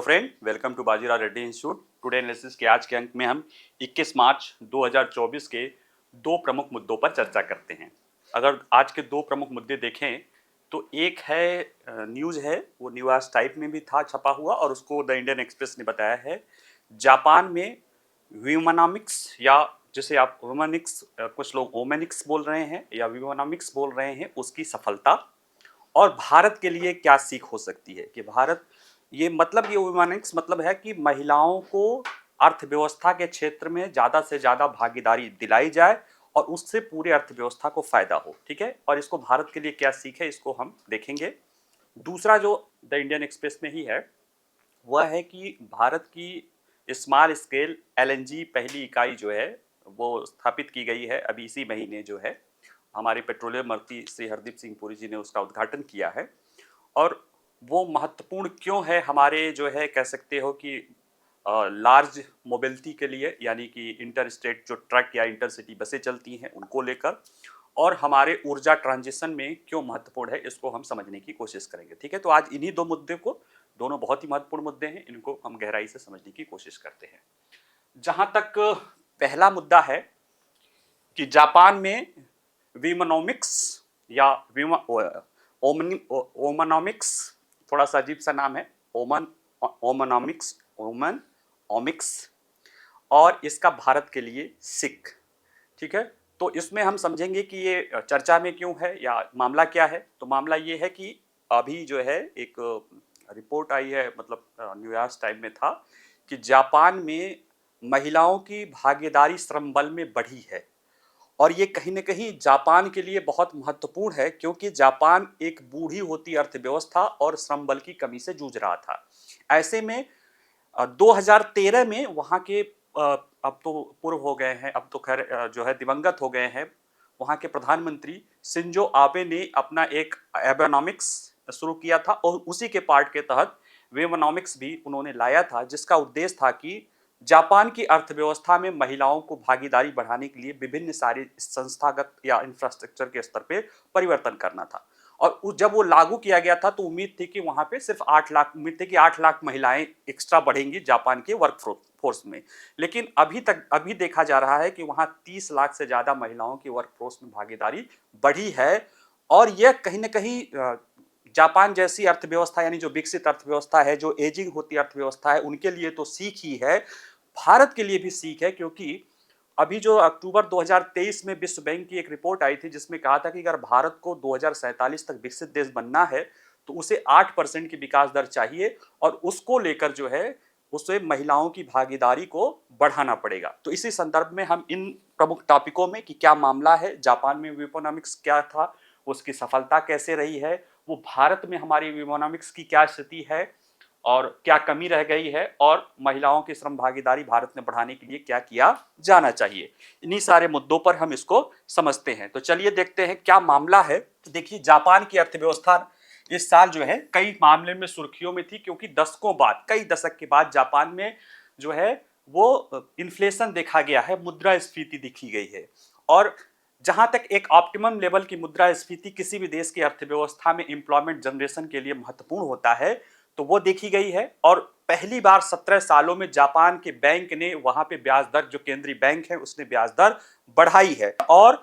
Friend, welcome to Bajirao Reddy institute. Today analysis के आज के अंक में हम 21 मार्च 2024 के दो प्रमुख मुद्दों पर चर्चा करते हैं। अगर आज के दो प्रमुख मुद्दे देखें तो एक है न्यूज़ है, वो न्यू आज टाइप में भी था छपा हुआ और उसको द इंडियन एक्सप्रेस ने बताया है। जापान में व्यूमोनॉमिक्स या जिसे आप वुमेनिक्स, कुछ लोग ओमेनिक्स बोल रहे हैं या व्यूमोनॉमिक्स बोल रहे हैं, उसकी सफलता और भारत के लिए क्या सीख हो सकती है कि भारत ये वुमेनिक्स मतलब है कि महिलाओं को अर्थव्यवस्था के क्षेत्र में ज़्यादा से ज़्यादा भागीदारी दिलाई जाए और उससे पूरे अर्थव्यवस्था को फायदा हो। ठीक है, और इसको भारत के लिए क्या सीख है, इसको हम देखेंगे। दूसरा जो द इंडियन एक्सप्रेस में ही है वह है कि भारत की स्मॉल स्केल एलएनजी पहली इकाई जो है वो स्थापित की गई है अभी इसी महीने। जो है हमारे पेट्रोलियम मंत्री श्री हरदीप सिंह पुरी जी ने उसका उद्घाटन किया है। और वो महत्वपूर्ण क्यों है हमारे, जो है कह सकते हो कि लार्ज मोबिलिटी के लिए, यानी कि इंटर स्टेट जो ट्रक या इंटरसिटी बसें चलती हैं उनको लेकर, और हमारे ऊर्जा ट्रांजिशन में क्यों महत्वपूर्ण है, इसको हम समझने की कोशिश करेंगे। ठीक है, तो आज इन्हीं दो मुद्दे को, दोनों बहुत ही महत्वपूर्ण मुद्दे हैं, इनको हम गहराई से समझने की कोशिश करते हैं। जहां तक पहला मुद्दा है कि जापान में विमोनॉमिक्स या ओमनॉमिक्स, थोड़ा सा अजीब सा नाम है, ओमनॉमिक्स, ओमनॉमिक्स, और इसका भारत के लिए सिख। ठीक है, तो इसमें हम समझेंगे कि ये चर्चा में क्यों है या मामला क्या है। तो मामला ये है कि अभी जो है एक रिपोर्ट आई है, मतलब न्यूयॉर्क टाइम में था कि जापान में महिलाओं की भागीदारी श्रम बल में बढ़ी है। और ये कहीं न कहीं जापान के लिए बहुत महत्वपूर्ण है क्योंकि जापान एक बूढ़ी होती अर्थव्यवस्था और श्रम बल की कमी से जूझ रहा था। ऐसे में 2013 में वहाँ के अब तो पूर्व हो गए हैं, अब तो खैर जो है दिवंगत हो गए हैं, वहाँ के प्रधानमंत्री शिंजो आबे ने अपना एक एबेनॉमिक्स शुरू किया था और उसी के पार्ट के तहत वेमोनॉमिक्स भी उन्होंने लाया था, जिसका उद्देश्य था कि जापान की अर्थव्यवस्था में महिलाओं को भागीदारी बढ़ाने के लिए विभिन्न सारे संस्थागत या इंफ्रास्ट्रक्चर के स्तर पे परिवर्तन करना था। और जब वो लागू किया गया था तो उम्मीद थी कि वहां पे सिर्फ 8 लाख महिलाएं एक्स्ट्रा बढ़ेंगी जापान के वर्क फोर्स में। लेकिन अभी देखा जा रहा है कि वहां 30 लाख से ज्यादा महिलाओं की वर्क फोर्स में भागीदारी बढ़ी है। और यह कहीं ना कहीं जापान जैसी अर्थव्यवस्था, यानी जो विकसित अर्थव्यवस्था है, जो एजिंग होती अर्थव्यवस्था है, उनके लिए तो सीख ही है, भारत के लिए भी सीख है। क्योंकि अभी जो अक्टूबर 2023 में विश्व बैंक की एक रिपोर्ट आई थी जिसमें कहा था कि अगर भारत को 2047 तक विकसित देश बनना है तो उसे 8% की विकास दर चाहिए और उसको लेकर जो है उसे महिलाओं की भागीदारी को बढ़ाना पड़ेगा। तो इसी संदर्भ में हम इन प्रमुख टॉपिकों में कि क्या मामला है, जापान में विपोनॉमिक्स क्या था, उसकी सफलता कैसे रही है, वो भारत में हमारी विपोनॉमिक्स की क्या स्थिति है और क्या कमी रह गई है, और महिलाओं की श्रम भागीदारी भारत में बढ़ाने के लिए क्या किया जाना चाहिए, इन्हीं सारे मुद्दों पर हम इसको समझते हैं। तो चलिए देखते हैं क्या मामला है। तो देखिए, जापान की अर्थव्यवस्था इस साल जो है कई मामले में सुर्खियों में थी क्योंकि कई दशक के बाद जापान में जो है वो इन्फ्लेशन देखा गया है, मुद्रास्फीति दिखी गई है। और जहां तक एक ऑप्टिमम लेवल की मुद्रास्फीति किसी भी देश की अर्थव्यवस्था में एम्प्लॉयमेंट जनरेशन के लिए महत्वपूर्ण होता है, तो वो देखी गई है। और पहली बार 17 सालों में जापान के बैंक ने वहां पे ब्याज दर, जो केंद्रीय बैंक है उसने ब्याज दर बढ़ाई है। और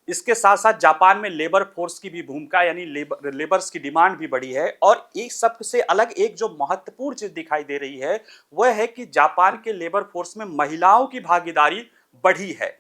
इसके साथ साथ जापान में लेबर फोर्स की भी भूमिका, यानी लेबर्स की डिमांड भी बढ़ी है। और एक सबसे अलग एक जो महत्वपूर्ण चीज दिखाई दे रही है वह है कि जापान के लेबर फोर्स में महिलाओं की भागीदारी बढ़ी है।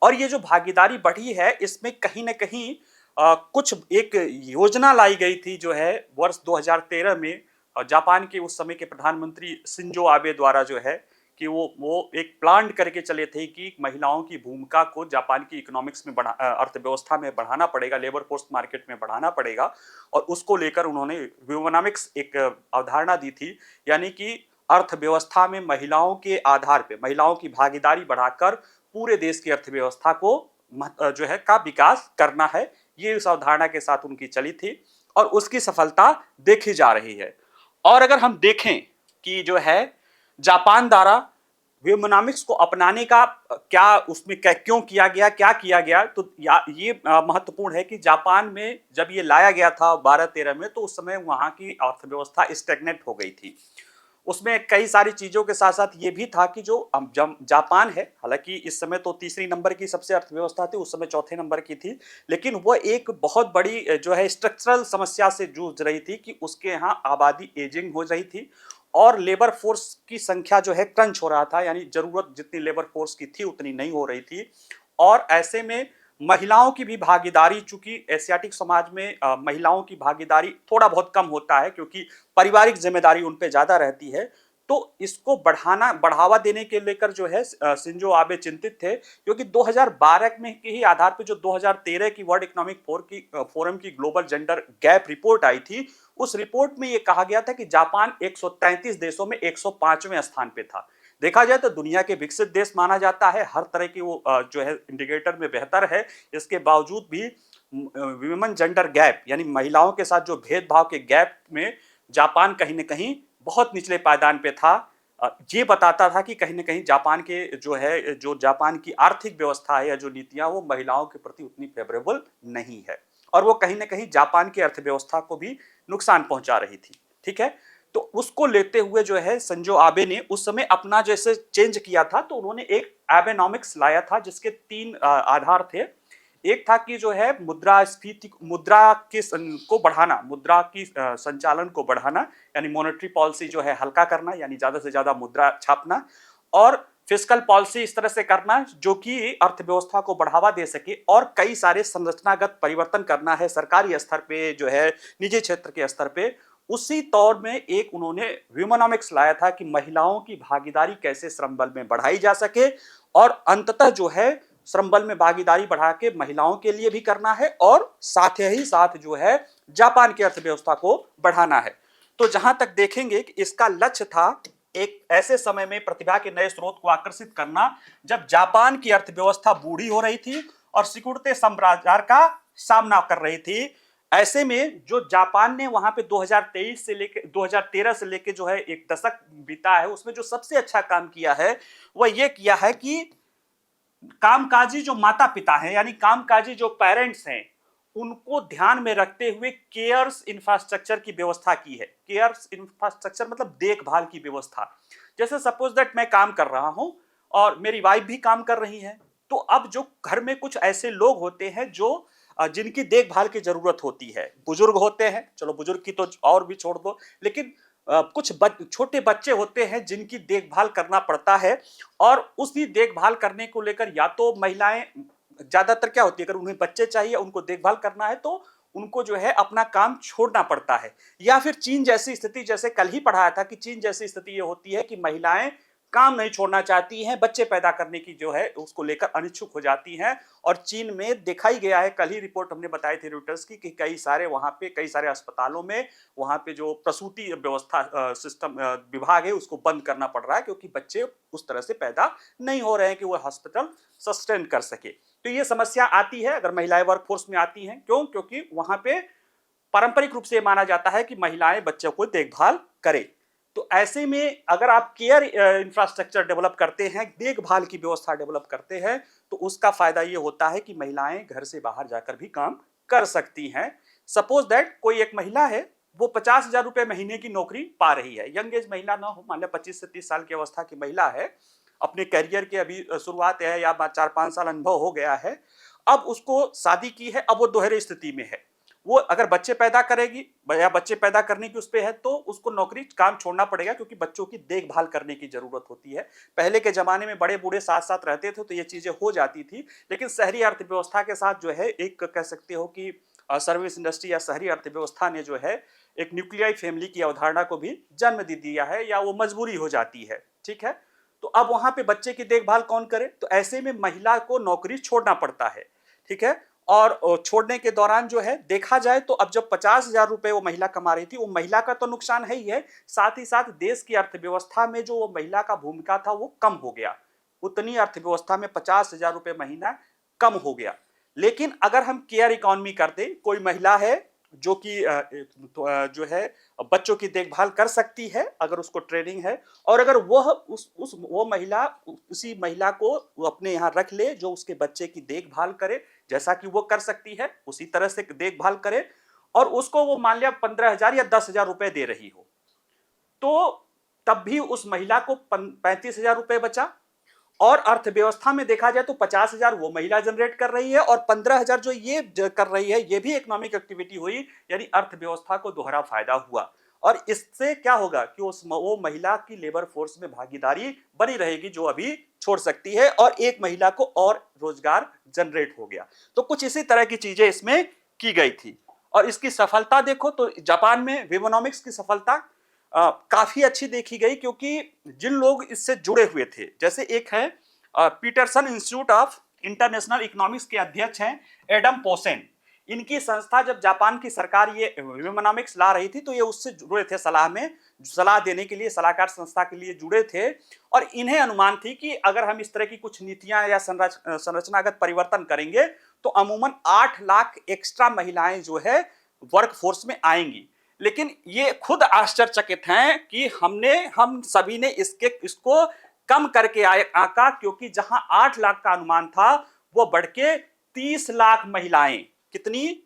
और ये जो भागीदारी बढ़ी है इसमें कहीं ना कहीं कुछ एक योजना लाई गई थी जो है वर्ष 2013 में जापान के उस समय के प्रधानमंत्री शिंजो आबे द्वारा, जो है कि वो एक प्लान करके चले थे कि महिलाओं की भूमिका को जापान की इकोनॉमिक्स में अर्थव्यवस्था में बढ़ाना पड़ेगा, लेबर फोर्स मार्केट में बढ़ाना पड़ेगा। और उसको लेकर उन्होंने विमोनॉमिक्स एक अवधारणा दी थी, यानी कि अर्थव्यवस्था में महिलाओं के आधार पर महिलाओं की भागीदारी बढ़ाकर पूरे देश की अर्थव्यवस्था को जो है का विकास करना है। ये उस अवधारणा के साथ उनकी चली थी और उसकी सफलता देखी जा रही है। और अगर हम देखें कि जो है जापान द्वारा विमोनॉमिक्स को अपनाने का क्या उसमें क्यों किया गया, क्या किया गया, तो ये महत्वपूर्ण है कि जापान में जब ये लाया गया था 12-13 में, तो उस समय वहां की अर्थव्यवस्था स्टैग्नेंट हो गई थी। उसमें कई सारी चीज़ों के साथ साथ ये भी था कि जो जापान है, हालांकि इस समय तो तीसरी नंबर की सबसे अर्थव्यवस्था थी, उस समय चौथे नंबर की थी, लेकिन वह एक बहुत बड़ी जो है स्ट्रक्चरल समस्या से जूझ रही थी कि उसके यहाँ आबादी एजिंग हो रही थी और लेबर फोर्स की संख्या जो है क्रंच हो रहा था, यानी जरूरत जितनी लेबर फोर्स की थी उतनी नहीं हो रही थी। और ऐसे में महिलाओं की भी भागीदारी, चूंकि एशियाटिक समाज में महिलाओं की भागीदारी थोड़ा बहुत कम होता है क्योंकि पारिवारिक जिम्मेदारी उन पे ज्यादा रहती है, तो इसको बढ़ावा देने के लेकर जो है शिंजो आबे चिंतित थे, क्योंकि 2012 में के ही आधार पर जो 2013 की वर्ल्ड इकोनॉमिक फोरम की ग्लोबल जेंडर गैप रिपोर्ट आई थी, उस रिपोर्ट में यह कहा गया था कि जापान 133 देशों में 105वें स्थान पे था। देखा जाए तो दुनिया के विकसित देश माना जाता है, हर तरह की वो जो है इंडिकेटर में बेहतर है, इसके बावजूद भी विमेन जेंडर गैप यानी महिलाओं के साथ जो भेदभाव के गैप में जापान कहीं न कहीं बहुत निचले पायदान पे था। ये बताता था कि कहीं न कहीं जापान के जो जापान की आर्थिक व्यवस्था है या जो नीतियां वो महिलाओं के प्रति उतनी फेवरेबल नहीं है, और वो कहीं न कहीं जापान की अर्थव्यवस्था को भी नुकसान पहुंचा रही थी। ठीक है, तो उसको लेते हुए जो है संजो आबे ने उस समय अपना जैसे चेंज किया था, तो उन्होंने एक एबेनॉमिक्स लाया था जिसके 3 आधार थे। एक था कि जो है मुद्रास्फीति, मुद्रा के को बढ़ाना, मुद्रा की संचालन को बढ़ाना, यानी मॉनेटरी पॉलिसी जो है हल्का करना, यानी ज्यादा से ज्यादा मुद्रा छापना, और फिस्कल पॉलिसी इस तरह से करना जो कि अर्थव्यवस्था को बढ़ावा दे सके, और कई सारे संरचनागत परिवर्तन करना है सरकारी स्तर पे जो है निजी क्षेत्र के स्तर पे। उसी तौर में एक उन्होंने ह्यूमनोमिक्स लाया था कि महिलाओं की भागीदारी कैसे श्रम बल में बढ़ाई जा सके, और अंततः जो है श्रम बल में भागीदारी बढ़ा के महिलाओं के लिए भी करना है और साथ ही साथ जो है जापान की अर्थव्यवस्था को बढ़ाना है। तो जहां तक देखेंगे कि इसका लक्ष्य था एक ऐसे समय में प्रतिभा के नए स्रोत को आकर्षित करना जब जापान की अर्थव्यवस्था बूढ़ी हो रही थी और सिकुड़ते साम्राज्य का सामना कर रही थी। ऐसे में जो जापान ने वहां पे 2023 से लेकर 2013 से लेकर जो है एक दशक बीता है, उसमें जो सबसे अच्छा काम किया है वह यह किया है कि कामकाजी जो माता पिता हैं, यानी कामकाजी जो पेरेंट्स हैं, उनको ध्यान में रखते हुए केयर्स इंफ्रास्ट्रक्चर की व्यवस्था की है। केयर्स इंफ्रास्ट्रक्चर मतलब देखभाल की व्यवस्था। जैसे सपोज दैट मैं काम कर रहा हूं और मेरी वाइफ भी काम कर रही है, तो अब जो घर में कुछ ऐसे लोग होते हैं जो जिनकी देखभाल की जरूरत होती है, बुजुर्ग होते हैं, चलो बुजुर्ग की तो और भी छोड़ दो, लेकिन कुछ छोटे बच्चे होते हैं जिनकी देखभाल करना पड़ता है, और उसी देखभाल करने को लेकर या तो महिलाएं, ज्यादातर क्या होती है, अगर उन्हें बच्चे चाहिए, उनको देखभाल करना है, तो उनको जो है अपना काम छोड़ना पड़ता है, या फिर चीन जैसी स्थिति, जैसे कल ही पढ़ाया था कि चीन जैसी स्थिति ये होती है कि महिलाएं काम नहीं छोड़ना चाहती हैं, बच्चे पैदा करने की जो है उसको लेकर अनिच्छुक हो जाती हैं। और चीन में देखा ही गया है, कल ही रिपोर्ट हमने बताई थी रॉयटर्स की, कि कई सारे वहां पे कई सारे अस्पतालों में वहां पे जो प्रसूति व्यवस्था सिस्टम विभाग है उसको बंद करना पड़ रहा है, क्योंकि बच्चे उस तरह से पैदा नहीं हो रहे हैं कि वो हॉस्पिटल सस्टेन कर सके। तो ये समस्या आती है अगर महिलाएं वर्कफोर्स में आती हैं। क्यों? क्योंकि वहां पे पारंपरिक रूप से माना जाता है कि महिलाएं बच्चों को देखभाल करें। तो ऐसे में अगर आप केयर इंफ्रास्ट्रक्चर डेवलप करते हैं, देखभाल की व्यवस्था डेवलप करते हैं, तो उसका फायदा ये होता है कि महिलाएं घर से बाहर जाकर भी काम कर सकती हैं। सपोज दैट कोई एक महिला है, वो 50,000 रुपए महीने की नौकरी पा रही है, यंग एज महिला ना हो, मान लिया 25 से 30 साल की अवस्था की महिला है, अपने करियर के अभी शुरुआत है या 4-5 साल अनुभव हो गया है, अब उसको शादी की है, अब वो दोहरे स्थिति में है, वो अगर बच्चे पैदा करेगी या बच्चे पैदा करने की उस पे है, तो उसको नौकरी काम छोड़ना पड़ेगा, क्योंकि बच्चों की देखभाल करने की जरूरत होती है। पहले के जमाने में बड़े बूढ़े साथ साथ रहते थे तो ये चीजें हो जाती थी, लेकिन शहरी अर्थव्यवस्था के साथ जो है एक कह सकते हो कि सर्विस इंडस्ट्री या शहरी अर्थव्यवस्था ने जो है एक न्यूक्लियाई फैमिली की अवधारणा को भी जन्म दे दिया है, या वो मजबूरी हो जाती है। ठीक है, तो अब वहां पे बच्चे की देखभाल कौन करे? तो ऐसे में महिला को नौकरी छोड़ना पड़ता है। ठीक है, और छोड़ने के दौरान जो है देखा जाए तो अब जब 50,000 रुपए वो महिला कमा रही थी, वो महिला का तो नुकसान है ही है, साथ ही साथ देश की अर्थव्यवस्था में जो वो महिला का भूमिका था वो कम हो गया। उतनी अर्थव्यवस्था में 50,000 रुपए महीना कम हो गया। लेकिन अगर हम केयर इकोनॉमी कर दें, कोई महिला है जो कि जो है बच्चों की देखभाल कर सकती है अगर उसको ट्रेनिंग है, और अगर वह वो महिला उसी महिला को वो अपने यहाँ रख ले जो उसके बच्चे की देखभाल करे, जैसा कि वो कर सकती है उसी तरह से देखभाल करे, और उसको वो मान लिया 15,000 या 10,000 रुपए दे रही हो, तो तब भी उस महिला को 35,000 रुपए बचा। और अर्थव्यवस्था में देखा जाए तो 50,000 वो महिला जनरेट कर रही है और 15,000 जो ये कर रही है, ये भी इकोनॉमिक एक्टिविटी हुई, यानी अर्थव्यवस्था को दोहरा फायदा हुआ। और इससे क्या होगा कि वो महिला की लेबर फोर्स में भागीदारी बनी रहेगी, जो अभी छोड़ सकती है, और एक महिला को और रोजगार जनरेट हो गया। तो कुछ इसी तरह की चीजें इसमें की गई थी। और इसकी सफलता देखो तो जापान में विवोनॉमिक्स की सफलता काफी अच्छी देखी गई, क्योंकि जिन लोग इससे जुड़े हुए थे, जैसे एक है Peterson Institute of International Economics के अध्यक्ष हैं एडम पोसेन। इनकी संस्था जब जापान की सरकार ये विवोनॉमिक्स ला रही थी तो ये उससे जुड़े थे, सलाह देने के लिए, सलाहकार संस्था के लिए जुड़े थे। और इन्हें अनुमान थी कि अगर हम इस तरह की कुछ नीतियां या संरचनागत परिवर्तन करेंगे तो अमूमन 8 लाख एक्स्ट्रा महिलाएं जो है वर्क फोर्स में आएंगी। लेकिन ये खुद आश्चर्यचकित हैं कि हम सभी ने इसको कम करके आंका, क्योंकि जहां 8 लाख का अनुमान था वो बढ़ के 30 लाख महिलाएं, कितनी,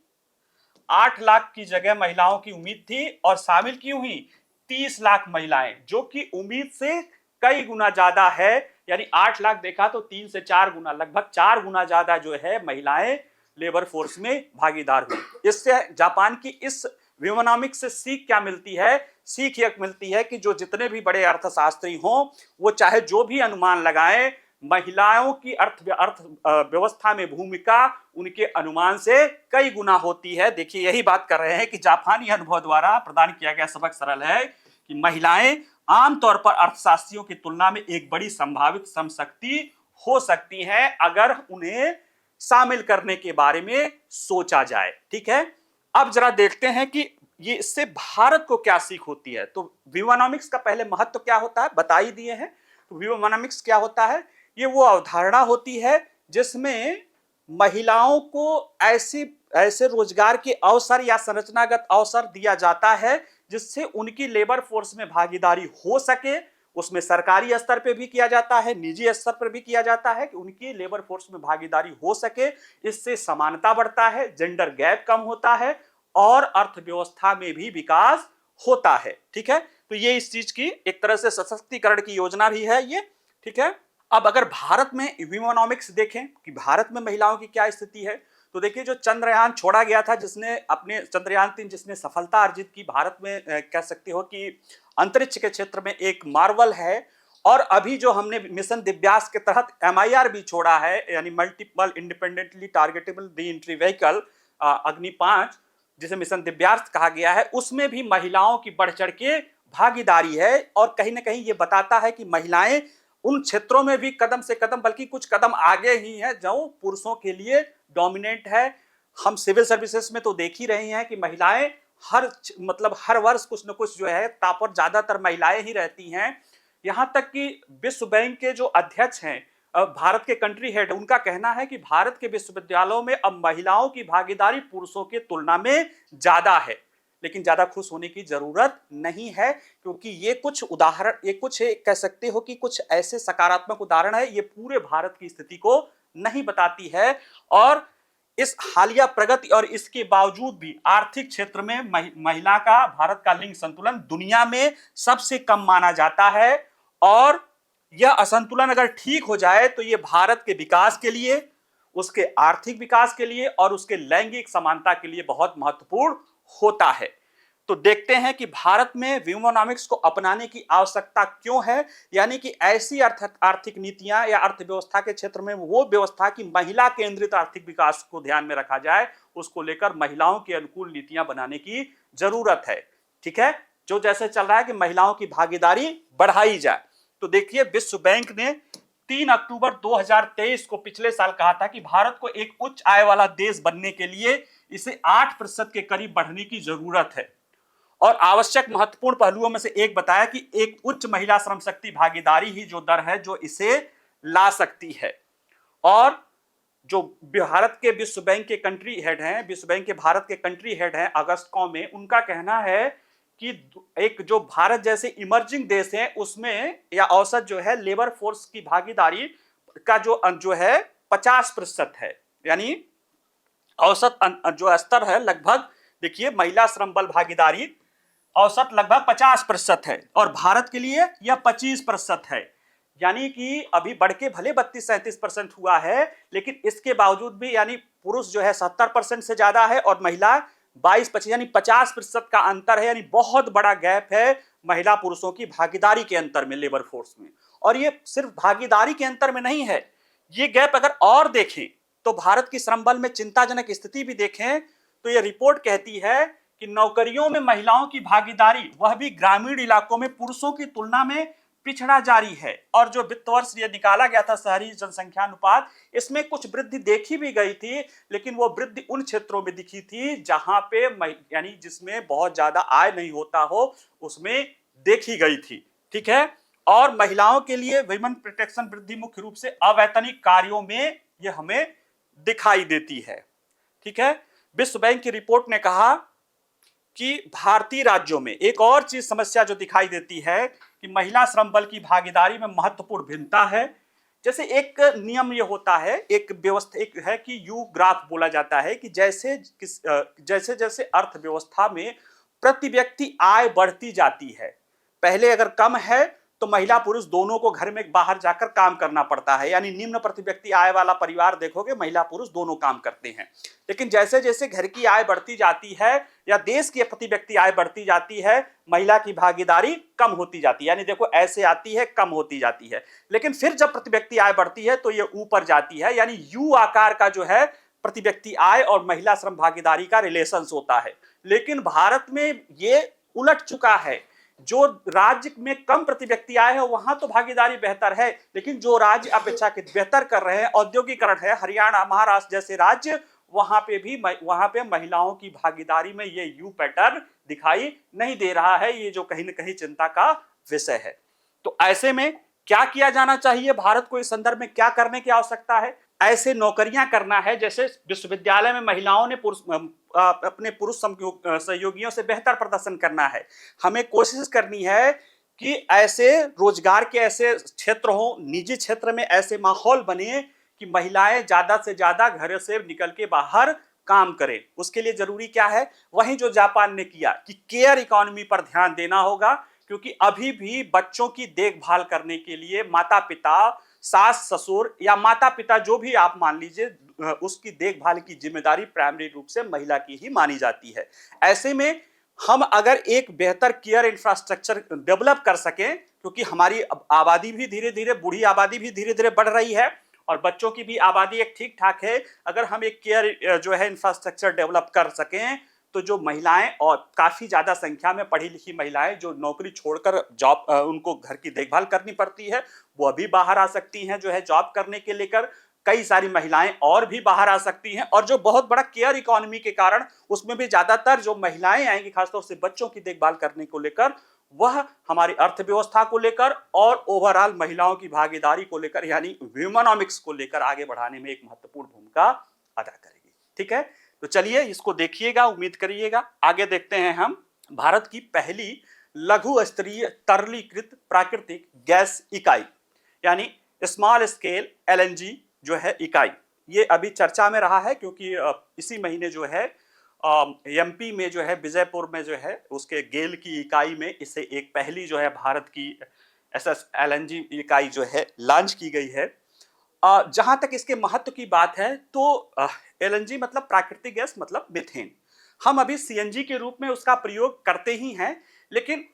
8 लाख की जगह महिलाओं की उम्मीद थी और शामिल क्यों हुई 30 लाख महिलाएं, जो कि उम्मीद से कई गुना ज्यादा है। यानी 8 लाख देखा तो 3 से 4 गुना, लगभग 4 गुना ज्यादा जो है महिलाएं लेबर फोर्स में भागीदार हुई। इससे जापान की इस विवोनॉमिक्स से सीख क्या मिलती है? सीख यह मिलती है कि जो जितने भी बड़े अर्थशास्त्री हों, वो चाहे जो भी अनुमान लगाएं, महिलाओं की अर्थव्यवस्था में भूमिका उनके अनुमान से कई गुना होती है। देखिए, यही बात कर रहे हैं कि जापानी अनुभव द्वारा प्रदान किया गया सबक सरल है कि महिलाएं आमतौर पर अर्थशास्त्रियों की तुलना में एक बड़ी संभावित समशक्ति हो सकती हैं, अगर उन्हें शामिल करने के बारे में सोचा जाए। ठीक है, अब जरा देखते हैं कि ये इससे भारत को क्या सीख होती है। तो विवोनॉमिक्स का पहले महत्व क्या होता है बता ही दिए हैं। तो विवोनॉमिक्स क्या होता है? ये वो अवधारणा होती है जिसमें महिलाओं को ऐसे रोजगार के अवसर या संरचनागत अवसर दिया जाता है जिससे उनकी लेबर फोर्स में भागीदारी हो सके। उसमें सरकारी स्तर पे भी किया जाता है, निजी स्तर पर भी किया जाता है कि उनकी लेबर फोर्स में भागीदारी हो सके। इससे समानता बढ़ता है, जेंडर गैप कम होता है और अर्थव्यवस्था में भी विकास होता है। ठीक है, तो ये इस चीज की एक तरह से सशक्तिकरण की योजना भी है ये। ठीक है, अब अगर भारत में विवोनॉमिक्स देखें कि भारत में महिलाओं की क्या स्थिति है, तो देखिए जो चंद्रयान छोड़ा गया था, जिसने अपने चंद्रयान 3 जिसने सफलता अर्जित की, भारत में कह सकते हो कि अंतरिक्ष के क्षेत्र में एक मार्वल है। और अभी जो हमने मिशन दिव्यास के तहत MIR भी छोड़ा है, यानी multiple independently targetable re entry vehicle अग्नि 5, जिसे मिशन दिव्यास कहा गया है, उसमें भी महिलाओं की बढ़ चढ़ के भागीदारी है। और कहीं ना कहीं ये बताता है कि महिलाएं उन क्षेत्रों में भी कदम से कदम, बल्कि कुछ कदम आगे ही है जो पुरुषों के लिए डोमिनेट है। हम सिविल सर्विसेज में तो देख ही रहे हैं कि महिलाएं हर वर्ष कुछ न कुछ जो है पर ज्यादातर महिलाएं ही रहती हैं। यहां तक कि विश्व बैंक के जो अध्यक्ष हैं, भारत के कंट्री हेड, उनका कहना है कि भारत के विश्वविद्यालयों में अब महिलाओं की भागीदारी पुरुषों के तुलना में ज्यादा है। लेकिन ज्यादा खुश होने की जरूरत नहीं है, क्योंकि ये कुछ उदाहरण, ये कुछ कह सकते हो कि कुछ ऐसे सकारात्मक उदाहरण है, ये पूरे भारत की स्थिति को नहीं बताती है। और इस हालिया प्रगति और इसके बावजूद भी आर्थिक क्षेत्र में महिला का, भारत का लिंग संतुलन दुनिया में सबसे कम माना जाता है। और यह असंतुलन अगर ठीक हो जाए तो ये भारत के विकास के लिए, उसके आर्थिक विकास के लिए और उसके लैंगिक समानता के लिए बहुत महत्वपूर्ण होता है। तो देखते हैं कि भारत में विवोनॉमिक्स को अपनाने की आवश्यकता क्यों है, यानी कि ऐसी आर्थिक नीतियां या अर्थव्यवस्था के क्षेत्र में वो व्यवस्था की महिला केंद्रित आर्थिक विकास को ध्यान में रखा जाए, उसको लेकर महिलाओं के अनुकूल नीतियां बनाने की जरूरत है। ठीक है, जो जैसे चल रहा है कि महिलाओं की भागीदारी बढ़ाई जाए। तो देखिए, विश्व बैंक ने 3 अक्टूबर 2023 को पिछले साल कहा था कि भारत को एक उच्च आय वाला देश बनने के लिए इसे 8% के करीब बढ़ने की जरूरत है। और आवश्यक महत्वपूर्ण पहलुओं में से एक बताया कि एक उच्च महिला श्रम शक्ति भागीदारी ही जो दर है जो इसे ला सकती है। और जो भारत के विश्व बैंक के कंट्री हेड हैं, विश्व बैंक के भारत के कंट्री हेड हैं अगस्त में, उनका कहना है कि एक जो भारत जैसे इमर्जिंग देश है उसमें या औसत जो है लेबर फोर्स की भागीदारी का जो है 50% है। यानी औसत जो स्तर है लगभग, देखिए महिला श्रम बल भागीदारी औसत लगभग 50% है और भारत के लिए यह 25% है। यानी कि अभी बढ़ के भले 32-37% हुआ है, लेकिन इसके बावजूद भी यानी पुरुष जो है 70% से ज्यादा है और महिला 22-25 यानी 50% का अंतर है। यानी बहुत बड़ा गैप है महिला पुरुषों की भागीदारी के अंतर में लेबर फोर्स में। और ये सिर्फ भागीदारी के अंतर में नहीं है, ये गैप अगर और देखें तो भारत की श्रम बल में चिंताजनक स्थिति भी देखें तो ये रिपोर्ट कहती है कि नौकरियों में महिलाओं की भागीदारी वह भी ग्रामीण इलाकों में पुरुषों की तुलना में पिछड़ा जारी है। और जो वित्त वर्ष ये निकाला गया था शहरी जनसंख्या अनुपात, इसमें कुछ वृद्धि देखी भी गई थी, लेकिन वो वृद्धि उन क्षेत्रों में दिखी थी जहां पे यानी जिसमें बहुत ज्यादा आय नहीं होता हो, उसमें देखी गई थी। ठीक है। और महिलाओं के लिए विमेन प्रोटेक्शन वृद्धि मुख्य रूप से अवैतनिक कार्यों में यह हमें दिखाई देती है। ठीक है। विश्व बैंक की रिपोर्ट ने कहा कि भारतीय राज्यों में एक और चीज समस्या जो दिखाई देती है कि महिला श्रम बल की भागीदारी में महत्वपूर्ण भिन्नता है। जैसे एक नियम ये होता है, एक व्यवस्था एक है कि यू ग्राफ बोला जाता है कि जैसे जैसे अर्थव्यवस्था में प्रति व्यक्ति आय बढ़ती जाती है, पहले अगर कम है तो महिला पुरुष दोनों को घर में बाहर जाकर काम करना पड़ता है, यानी निम्न प्रति व्यक्ति आय वाला परिवार देखोगे महिला पुरुष दोनों काम करते हैं। लेकिन जैसे जैसे घर की आय बढ़ती जाती है या देश की प्रति व्यक्ति आय बढ़ती जाती है, महिला की भागीदारी कम होती जाती है। यानी देखो ऐसे आती है, कम होती जाती है, लेकिन फिर जब प्रति व्यक्ति आय बढ़ती है तो ये ऊपर जाती है। यानी यू आकार का जो है प्रति व्यक्ति आय और महिला श्रम भागीदारी का रिलेशन होता है। लेकिन भारत में ये उलट चुका है, जो राज्य में कम प्रति व्यक्ति आय है वहां तो भागीदारी बेहतर है, लेकिन जो राज्य अपेक्षाकृत बेहतर कर रहे हैं, औद्योगिकरण है, हरियाणा महाराष्ट्र जैसे राज्य, वहां पे महिलाओं की भागीदारी में ये यू पैटर्न दिखाई नहीं दे रहा है। ये जो कहीं ना कहीं चिंता का विषय है। तो ऐसे में क्या किया जाना चाहिए, भारत को इस संदर्भ में क्या करने की आवश्यकता है? ऐसे नौकरियां करना है जैसे विश्वविद्यालय में महिलाओं ने अपने पुरुष सहयोगियों से बेहतर प्रदर्शन करना है। हमें कोशिश करनी है कि ऐसे रोजगार के ऐसे क्षेत्र हो, निजी क्षेत्र में ऐसे माहौल बने कि महिलाएं ज्यादा से ज्यादा घर से निकल के बाहर काम करें। उसके लिए जरूरी क्या है, वहीं जो जापान ने किया कि केयर इकोनॉमी पर ध्यान देना होगा, क्योंकि अभी भी बच्चों की देखभाल करने के लिए माता पिता, सास ससुर या माता पिता जो भी आप मान लीजिए, उसकी देखभाल की जिम्मेदारी प्राइमरी रूप से महिला की ही मानी जाती है। ऐसे में हम अगर एक बेहतर केयर इंफ्रास्ट्रक्चर डेवलप कर सकें, क्योंकि हमारी आबादी भी धीरे धीरे, बूढ़ी आबादी भी धीरे धीरे बढ़ रही है और बच्चों की भी आबादी एक ठीक ठाक है, अगर हम एक केयर जो है इंफ्रास्ट्रक्चर डेवलप कर सकें तो जो महिलाएं और काफी ज्यादा संख्या में पढ़ी लिखी महिलाएं जो नौकरी छोड़कर जॉब, उनको घर की देखभाल करनी पड़ती है, वो अभी बाहर आ सकती हैं जो है जॉब करने के लेकर। कई सारी महिलाएं और भी बाहर आ सकती हैं, और जो बहुत बड़ा केयर इकोनॉमी के कारण उसमें भी ज्यादातर जो महिलाएं आएंगी खासतौर से बच्चों की देखभाल करने को लेकर, वह हमारी अर्थव्यवस्था को लेकर और ओवरऑल महिलाओं की भागीदारी को लेकर यानी ह्यूमनॉमिक्स को लेकर आगे बढ़ाने में एक महत्वपूर्ण भूमिका अदा करेगी। ठीक है, तो चलिए इसको देखिएगा, उम्मीद करिएगा। आगे देखते हैं हम भारत की पहली लघु स्तरीय तरलीकृत प्राकृतिक गैस इकाई यानी स्मॉल स्केल एलएनजी जो है इकाई, ये अभी चर्चा में रहा है क्योंकि इसी महीने जो है एमपी में जो है विजयपुर में जो है उसके गेल की इकाई में इसे एक पहली जो है भारत की एसएस एलएनजी इकाई जो है लॉन्च की गई है। जहां तक इसके महत्व की बात है तो एलएनजी मतलब प्राकृतिक गैस मतलब मीथेन। हम अभी सीएनजी के रूप में उसका प्रयोग करते ही हैं, लेकिन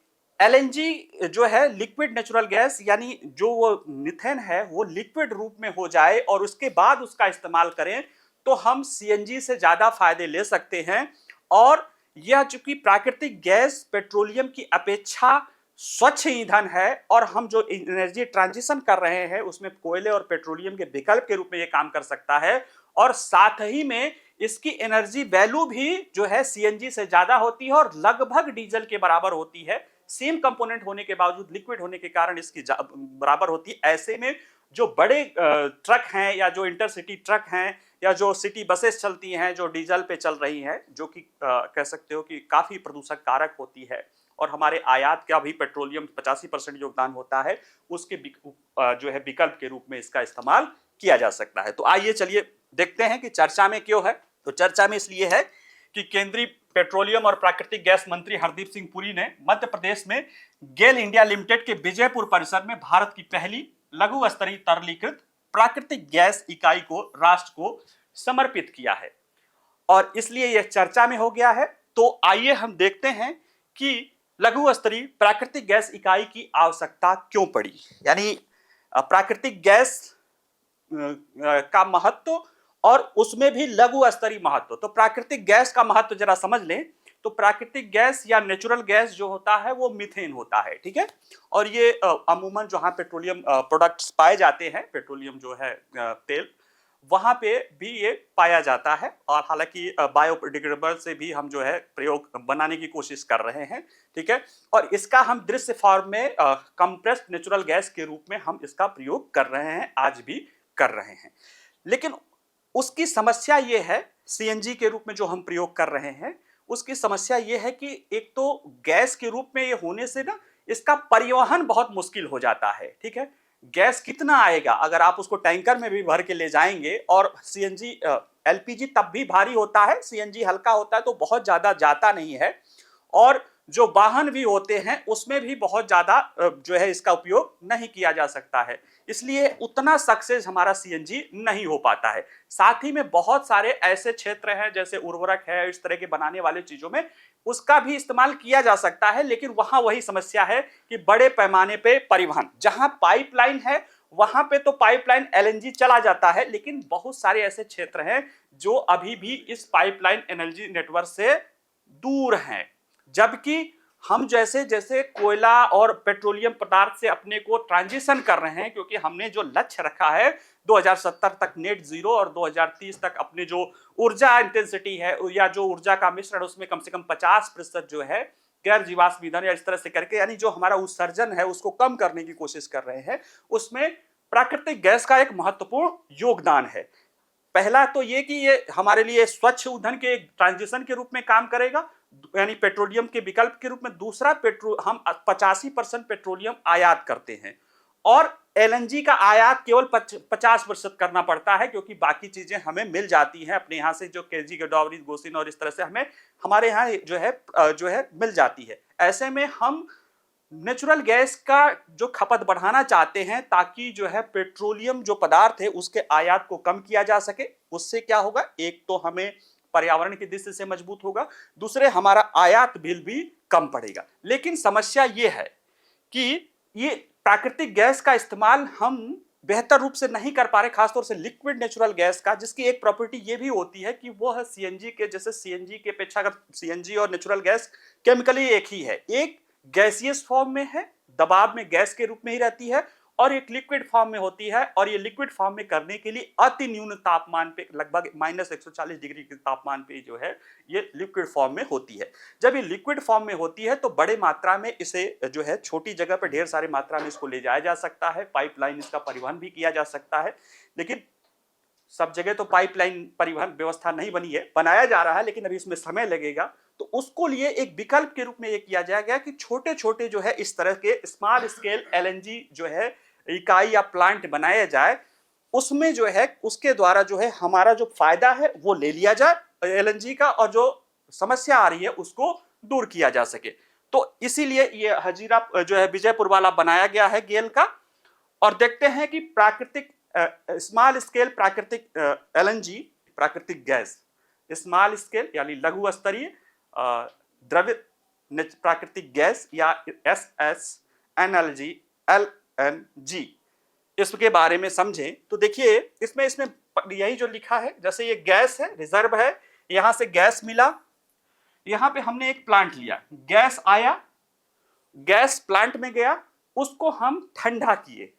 एलएनजी जो है लिक्विड नेचुरल गैस, यानी जो वो मीथेन है वो लिक्विड रूप में हो जाए और उसके बाद उसका इस्तेमाल करें तो हम सीएनजी से ज्यादा फायदे ले सकते हैं। और यह चूंकि प्राकृतिक गैस पेट्रोलियम की अपेक्षा स्वच्छ ईंधन है और हम जो एनर्जी ट्रांजिशन कर रहे हैं उसमें कोयले और पेट्रोलियम के विकल्प के रूप में ये काम कर सकता है, और साथ ही में इसकी एनर्जी वैल्यू भी जो है सीएनजी से ज्यादा होती है और लगभग डीजल के बराबर होती है। सेम कंपोनेंट होने के बावजूद लिक्विड होने के कारण इसकी बराबर होती है। ऐसे में जो बड़े ट्रक हैं या जो इंटरसिटी ट्रक हैं या जो सिटी बसेस चलती हैं जो डीजल पे चल रही हैं, जो कि कह सकते हो कि काफी प्रदूषक कारक होती है, और हमारे आयात का भी पेट्रोलियम 85% योगदान होता है, उसके जो है विकल्प के रूप में इसका इस्तेमाल किया जा सकता है। तो आइए चलिए देखते हैं कि चर्चा में क्यों है। तो चर्चा में इसलिए है कि केंद्रीय पेट्रोलियम और प्राकृतिक गैस मंत्री हरदीप सिंह पुरी ने मध्य प्रदेश में गेल इंडिया लिमिटेड के विजयपुर परिसर में भारत की पहली लघु स्तरीय तरलीकृत प्राकृतिक गैस इकाई को राष्ट्र को समर्पित किया है और इसलिए यह चर्चा में हो गया है। तो आइए हम देखते हैं कि लघु स्तरीय प्राकृतिक गैस इकाई की आवश्यकता क्यों पड़ी, यानी प्राकृतिक गैस का महत्व और उसमें भी लघु स्तरीय महत्व। तो प्राकृतिक गैस का महत्व जरा समझ लें तो प्राकृतिक गैस या नेचुरल गैस जो होता है वो मीथेन होता है, ठीक है। और ये अमूमन जहां पेट्रोलियम प्रोडक्ट्स पाए जाते हैं, पेट्रोलियम जो है तेल, वहां पे भी ये पाया जाता है और हालांकि बायोडिग्रेडेबल से भी हम जो है प्रयोग बनाने की कोशिश कर रहे हैं, ठीक है। और इसका हम दृश्य फॉर्म में कंप्रेस्ड नेचुरल गैस के रूप में हम इसका प्रयोग कर रहे हैं, आज भी कर रहे हैं। लेकिन उसकी समस्या ये है, सीएनजी के रूप में जो हम प्रयोग कर रहे हैं उसकी समस्या ये है कि एक तो गैस के रूप में ये होने से ना इसका परिवहन बहुत मुश्किल हो जाता है, ठीक है। गैस कितना आएगा, अगर आप उसको टैंकर में भी भर के ले जाएंगे, और सीएनजी एलपीजी तब भी भारी होता है, सीएनजी हल्का होता है तो बहुत ज्यादा जाता नहीं है। और जो वाहन भी होते हैं उसमें भी बहुत ज्यादा जो है इसका उपयोग नहीं किया जा सकता है, इसलिए उतना सक्सेस हमारा सीएनजी नहीं हो पाता है। साथ ही में बहुत सारे ऐसे क्षेत्र हैं जैसे उर्वरक है, इस तरह के बनाने वाले चीजों में उसका भी इस्तेमाल किया जा सकता है, लेकिन वहां वही समस्या है कि बड़े पैमाने पे परिवहन, जहां पाइपलाइन है वहां पे तो पाइपलाइन एलएनजी चला जाता है, लेकिन बहुत सारे ऐसे क्षेत्र हैं जो अभी भी इस पाइपलाइन एनर्जी नेटवर्क से दूर हैं। जबकि हम जैसे जैसे कोयला और पेट्रोलियम पदार्थ से अपने को ट्रांजिशन कर रहे हैं, क्योंकि हमने जो लक्ष्य रखा है 2070 तक नेट जीरो और 2030 तक अपने जो ऊर्जा इंटेंसिटी है या जो ऊर्जा का मिश्रण उसमें कम से कम 50% जो है गैर जीवाश्म ईंधन या इस तरह से करके, यानी जो हमारा उत्सर्जन है उसको कम करने की कोशिश कर रहे हैं, उसमें प्राकृतिक गैस का एक महत्वपूर्ण योगदान है। पहला तो ये कि ये हमारे लिए स्वच्छ ईंधन के ट्रांजिशन के रूप में काम करेगा, यानी पेट्रोलियम के विकल्प के रूप में। दूसरा, हम 85% पेट्रोलियम आयात करते हैं और एलएनजी का आयात केवल 50% करना पड़ता है, क्योंकि बाकी चीजें हमें मिल जाती हैं अपने यहाँ से, जो केजी गोदावरी गोसिन और इस तरह से हमें हमारे यहाँ जो है मिल जाती है। ऐसे में हम नेचुरल गैस का जो खपत बढ़ाना चाहते हैं ताकि जो है पेट्रोलियम जो पदार्थ है उसके आयात को कम किया जा सके। उससे क्या होगा, एक तो हमें पर्यावरण की दृष्टि से मजबूत होगा, दूसरे हमारा आयात बिल भी कम पड़ेगा। लेकिन समस्या ये है कि ये प्राकृतिक गैस का इस्तेमाल हम बेहतर रूप से नहीं कर पा रहे, खासतौर से लिक्विड नेचुरल गैस का, जिसकी एक प्रॉपर्टी ये भी होती है कि वो है सीएनजी के जैसे। सीएनजी के अपेक्षा अगर सीएनजी और नेचुरल गैस केमिकली एक ही है, एक गैसियस फॉर्म में है, दबाव में गैस के रूप में ही रहती है, और एक लिक्विड फॉर्म में होती है। और ये लिक्विड फॉर्म में करने के लिए अति न्यून तापमान पे, लगभग -140 डिग्री के तापमान पे जो है ये लिक्विड फॉर्म में होती है। जब ये लिक्विड फॉर्म में होती है तो बड़े मात्रा में इसे जो है छोटी जगह पे ढेर सारी मात्रा में इसको ले जाया जा सकता है, पाइपलाइन इसका परिवहन भी किया जा सकता है। लेकिन सब जगह तो पाइपलाइन परिवहन व्यवस्था नहीं बनी है, बनाया जा रहा है, लेकिन अभी इसमें समय लगेगा। तो उसको लिए एक विकल्प के रूप में ये किया जाएगा कि छोटे छोटे जो है इस तरह के स्मॉल स्केल एलएनजी जो है इकाई या प्लांट बनाया जाए, उसमें जो है उसके द्वारा जो है हमारा जो फायदा है वो ले लिया जाए एलएनजी का, और जो समस्या आ रही है उसको दूर किया जा सके। तो इसीलिए ये हजीरा जो है विजयपुर वाला बनाया गया है गेल का। और देखते हैं कि प्राकृतिक स्मॉल स्केल प्राकृतिक एलएनजी प्राकृतिक गैस, स्मॉल स्केल यानी लघु स्तरीय द्रवित प्राकृतिक गैस या SSNLG LNG, इसके बारे में समझें। तो देखिए इसमें यही जो लिखा है, जैसे ये गैस है, रिजर्व है, यहां से गैस मिला, यहां पे हमने एक प्लांट लिया, गैस आया, गैस प्लांट में गया, उसको हम ठंडा किए,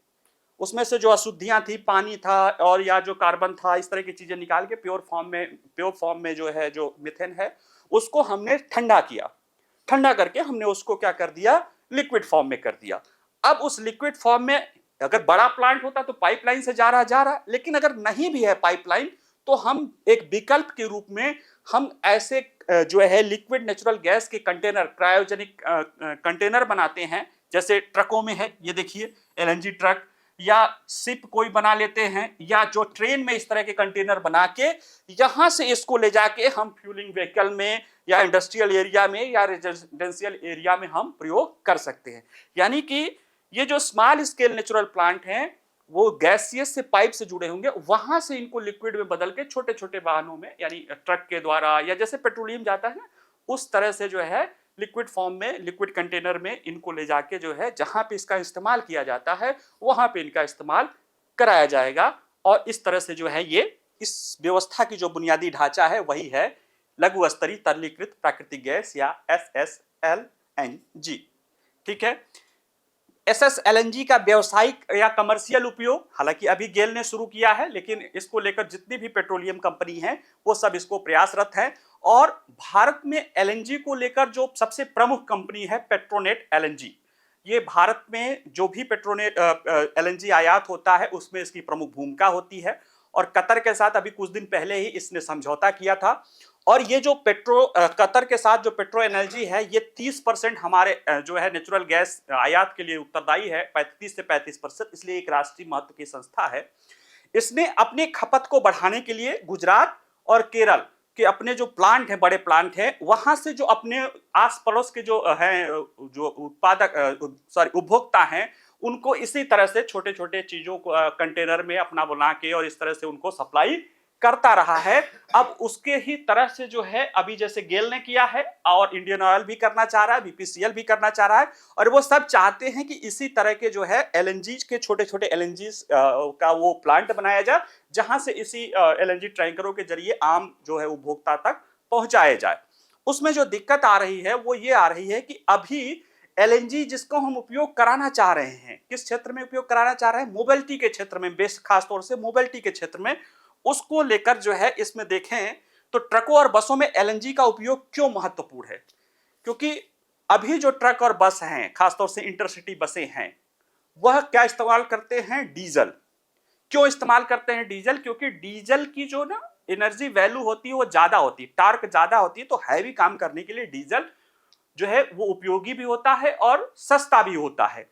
उसमें से जो अशुद्धियां थी, पानी था और या जो कार्बन था, इस तरह की चीजें निकाल के प्योर फॉर्म में जो है जो मीथेन है उसको हमने ठंडा किया। ठंडा करके हमने उसको क्या कर दिया, लिक्विड फॉर्म में कर दिया। अब उस लिक्विड फॉर्म में अगर बड़ा प्लांट होता तो पाइपलाइन से जा रहा, लेकिन अगर नहीं भी है पाइपलाइन तो हम एक विकल्प के रूप में हम ऐसे जो है लिक्विड नेचुरल गैस के कंटेनर, क्रायोजेनिक कंटेनर बनाते हैं, जैसे ट्रकों में है, ये देखिए एलएनजी ट्रक, या शिप कोई बना लेते हैं, या जो ट्रेन में इस तरह के कंटेनर बना के यहां से इसको ले जाके हम फ्यूलिंग व्हीकल में या इंडस्ट्रियल एरिया में या रेजिडेंशियल एरिया में हम प्रयोग कर सकते हैं। यानी कि ये जो स्मॉल स्केल नेचुरल प्लांट हैं वो गैसियस से पाइप से जुड़े होंगे, वहां से इनको लिक्विड में बदल के छोटे छोटे वाहनों में यानी ट्रक के द्वारा या जैसे पेट्रोलियम जाता है ना उस तरह से जो है लिक्विड फॉर्म में लिक्विड कंटेनर में इनको ले जाके जो है जहां पे इसका इस्तेमाल किया जाता है वहां पे इनका इस्तेमाल कराया जाएगा। और इस तरह से जो है ये इस व्यवस्था की जो बुनियादी ढांचा है वही है लघु स्तरीय तरलीकृत प्राकृतिक गैस या SSLNG। ठीक है, SSLNG का व्यावसायिक या कमर्शियल उपयोग हालांकि अभी गेल ने शुरू किया है, लेकिन इसको लेकर जितनी भी पेट्रोलियम कंपनी है वो सब इसको प्रयासरत है। और भारत में LNG को लेकर जो सबसे प्रमुख कंपनी है पेट्रोनेट LNG, ये भारत में जो भी पेट्रोनेट LNG आयात होता है उसमें इसकी प्रमुख भूमिका होती है। और कतर के साथ अभी कुछ दिन पहले ही इसने समझौता किया था। और ये जो कतर के साथ जो पेट्रो एनर्जी है ये 30% हमारे जो है नेचुरल गैस आयात के लिए उत्तरदायी है, 30 से 35%, इसलिए एक राष्ट्रीय महत्व की संस्था है। इसने अपने खपत को बढ़ाने के लिए गुजरात और केरल के अपने जो प्लांट है, बड़े प्लांट है, वहां से जो अपने आस पड़ोस के जो हैं जो उपभोक्ता हैं उनको इसी तरह से छोटे छोटे चीजों को कंटेनर में अपना बना के और इस तरह से उनको सप्लाई करता रहा है। अब उसके ही तरह से जो है अभी जैसे गेल ने किया है और इंडियन ऑयल भी करना चाह रहा है, BPCL भी करना चाह रहा है, और वो सब चाहते हैं कि इसी तरह के जो है LNG के छोटे छोटे LNG का वो प्लांट बनाया जाए जहां से इसी LNG टैंकरों के जरिए आम जो है उपभोक्ता तक पहुंचाया जाए। उसमें जो दिक्कत आ रही है वो ये आ रही है कि अभी LNG जिसको हम उपयोग कराना चाह रहे हैं, किस क्षेत्र में उपयोग कराना चाह रहे हैं, मोबिलिटी के क्षेत्र में, बेस खासतौर से मोबिलिटी के क्षेत्र में, उसको लेकर जो है इसमें देखें तो ट्रकों और बसों में LNG का उपयोग क्यों महत्वपूर्ण है। क्योंकि अभी जो ट्रक और बस हैं, खासतौर से इंटरसिटी बसें हैं, वह क्या इस्तेमाल करते हैं, डीजल। क्यों इस्तेमाल करते हैं डीजल, क्योंकि डीजल की जो ना एनर्जी वैल्यू होती है वो ज्यादा होती है, टार्क ज्यादा होती है, तो हैवी काम करने के लिए डीजल जो है वो उपयोगी भी होता है और सस्ता भी होता है।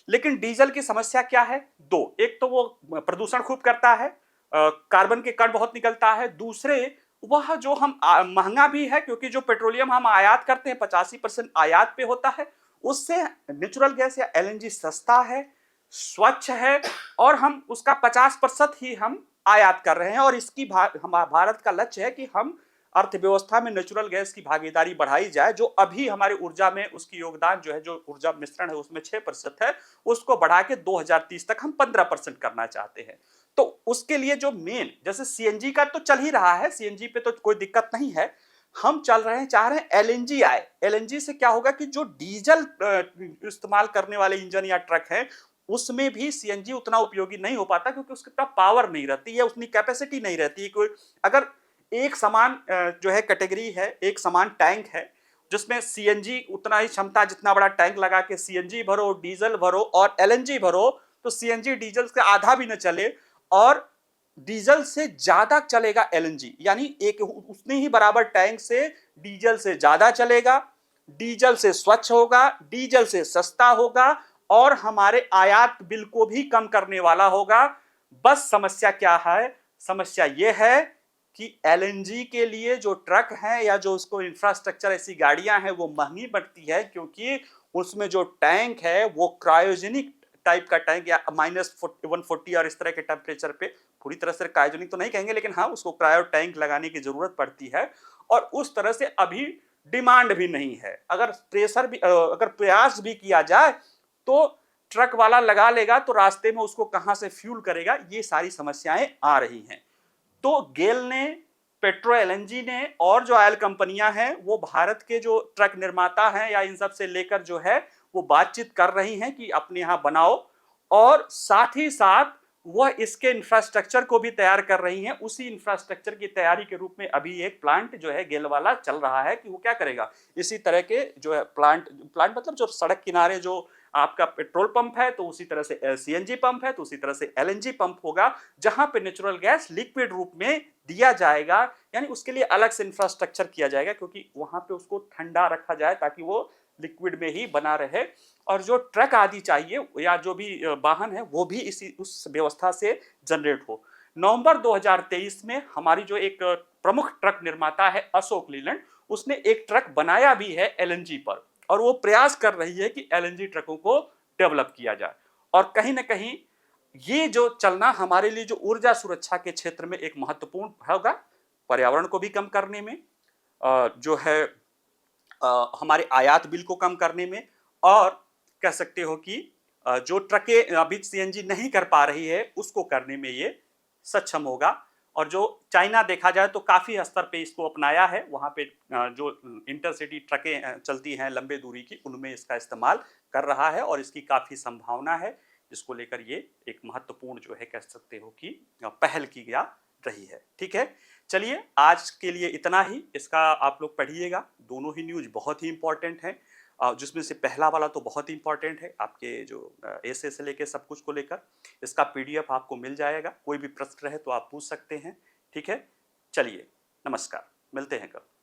लेकिन डीजल की समस्या क्या है, दो, एक तो वो प्रदूषण खूब करता है, कार्बन के कण बहुत निकलता है, दूसरे वह जो हम महंगा भी है क्योंकि जो पेट्रोलियम हम आयात करते हैं 85% आयात पे होता है, उससे नेचुरल गैस या LNG सस्ता है, स्वच्छ है, और हम उसका 50% ही हम आयात कर रहे हैं। और इसकी भारत का लक्ष्य है कि हम अर्थव्यवस्था में नेचुरल गैस की भागीदारी बढ़ाई जाए, जो अभी हमारे ऊर्जा में उसकी योगदान जो है, जो ऊर्जा मिश्रण है उसमें 6% है, उसको बढ़ा के 2030 तक हम 15% करना चाहते हैं। तो उसके लिए जो मेन जैसे CNG का तो चल ही रहा है, CNG पे तो कोई दिक्कत नहीं है, हम चाह रहे हैं LNG आए। LNG से क्या होगा कि जो डीजल इस्तेमाल करने वाले इंजन या ट्रक हैं उसमें भी CNG उतना उपयोगी नहीं हो पाता क्योंकि उसके पास पावर नहीं रहती है, उतनी कैपेसिटी नहीं रहती है। कोई अगर एक समान जो है कैटेगरी है, एक समान टैंक है जिसमें CNG उतना ही क्षमता, जितना बड़ा टैंक लगा के CNG भरो, डीजल भरो और LNG भरो, तो CNG डीजल से आधा भी न चले और डीजल से ज्यादा चलेगा LNG, यानी एक उतनी ही बराबर टैंक से डीजल से ज्यादा चलेगा, डीजल से स्वच्छ होगा, डीजल से सस्ता होगा और हमारे आयात बिल को भी कम करने वाला होगा। बस समस्या क्या है, समस्या यह है कि LNG के लिए जो ट्रक हैं या जो उसको इंफ्रास्ट्रक्चर ऐसी गाड़ियां हैं वो महंगी पड़ती है क्योंकि उसमें जो टैंक है वो क्रायोजेनिक टाइप का टैंक या -140 और इस तरह के टेम्परेचर पे, पूरी तरह से क्रायोजेनिक तो नहीं कहेंगे लेकिन हाँ उसको क्रायो टैंक लगाने की जरूरत पड़ती है और उस तरह से अभी डिमांड भी नहीं है। अगर प्रयास भी किया जाए तो ट्रक वाला लगा लेगा तो रास्ते में उसको कहां से फ्यूल करेगा, ये सारी समस्याएं आ रही हैं। तो गेल ने, पेट्रो LNG ने और जो ऑयल कंपनियां हैं वो भारत के जो ट्रक निर्माता हैं या इन सब से लेकर जो है वो बातचीत कर रही हैं कि अपने यहाँ बनाओ, और साथ ही साथ वह इसके इंफ्रास्ट्रक्चर को भी तैयार कर रही हैं। उसी इंफ्रास्ट्रक्चर की तैयारी के रूप में अभी एक प्लांट जो है गेल वाला चल रहा है कि वो क्या करेगा, इसी तरह के जो है प्लांट मतलब जो सड़क किनारे जो आपका पेट्रोल पंप है तो उसी तरह से CNG पंप है तो उसी तरह से LNG पंप होगा जहां पे नेचुरल गैस लिक्विड रूप में दिया जाएगा। यानी उसके लिए अलग से इंफ्रास्ट्रक्चर किया जाएगा क्योंकि वहां पे उसको ठंडा रखा जाए ताकि वो लिक्विड में ही बना रहे, और जो ट्रक आदि चाहिए या जो भी वाहन है वो भी इसी उस व्यवस्था से जनरेट हो। नवंबर 2023 में हमारी जो एक प्रमुख ट्रक निर्माता है अशोक लीलैंड, उसने एक ट्रक बनाया भी है एलएनजी पर, और वो प्रयास कर रही है कि एलएनजी ट्रकों को डेवलप किया जाए। और कहीं ना कहीं ये जो चलना हमारे लिए जो ऊर्जा सुरक्षा के क्षेत्र में एक महत्वपूर्ण होगा, पर्यावरण को भी कम करने में, जो है हमारे आयात बिल को कम करने में, और कह सकते हो कि जो ट्रकें अभी सीएनजी नहीं कर पा रही है उसको करने में ये सक्षम होगा। और जो चाइना देखा जाए तो काफ़ी स्तर पे इसको अपनाया है, वहाँ पे जो इंटरसिटी ट्रकें चलती हैं लंबे दूरी की, उनमें इसका इस्तेमाल कर रहा है और इसकी काफ़ी संभावना है, जिसको लेकर ये एक महत्वपूर्ण जो है कह सकते हो कि पहल की जा रही है। ठीक है, चलिए आज के लिए इतना ही। इसका आप लोग पढ़िएगा, दोनों ही न्यूज बहुत ही इंपॉर्टेंट है, जिसमें से पहला वाला तो बहुत ही इंपॉर्टेंट है आपके जो ऐसे से लेके सब कुछ को लेकर। इसका पीडीएफ आपको मिल जाएगा, कोई भी प्रश्न रहे तो आप पूछ सकते हैं। ठीक है, चलिए नमस्कार, मिलते हैं कल।